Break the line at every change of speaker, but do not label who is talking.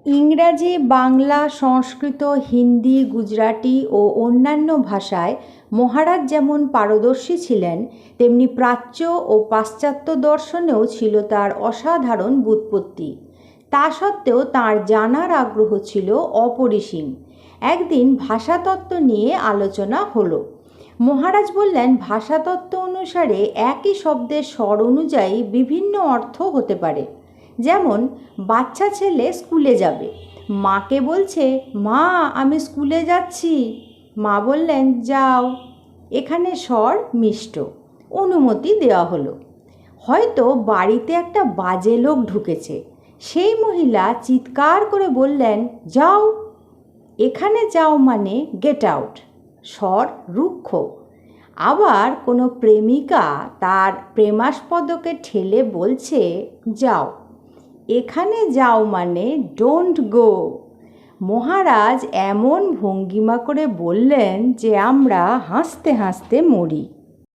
ইংরাজি, বাংলা, সংস্কৃত, হিন্দি, গুজরাটি ও অন্যান্য ভাষায় মহারাজ যেমন পারদর্শী ছিলেন, তেমনি প্রাচ্য ও পাশ্চাত্য দর্শনেও ছিল তার অসাধারণ ব্যুৎপত্তি। তা সত্ত্বেও তাঁর জানার আগ্রহ ছিল অপরিসীম। একদিন ভাষাতত্ত্ব নিয়ে আলোচনা হলো। মহারাজ বললেন, ভাষাতত্ত্ব অনুসারে একই শব্দের স্বর অনুযায়ী বিভিন্ন অর্থ হতে পারে। যেমন বাচ্চা ছেলে স্কুলে যাবে, মাকে বলছে, মা আমি স্কুলে যাচ্ছি। মা বললেন, যাও। এখানে স্বর মিষ্ট, অনুমতি দেওয়া হলো। হয়তো বাড়িতে একটা বাজে লোক ঢুকেছে, সেই মহিলা চিৎকার করে বললেন, যাও। এখানে যাও মানে গেট আউট, স্বর রুক্ষ। আবার কোনো প্রেমিকা তার প্রেমাস্পদকে ঠেলে বলছে, যাও। এখানে যাও মানে ডোন্ট গো। মহারাজ এমন ভঙ্গিমা করে বললেন যে আমরা হাসতে হাসতে মরি।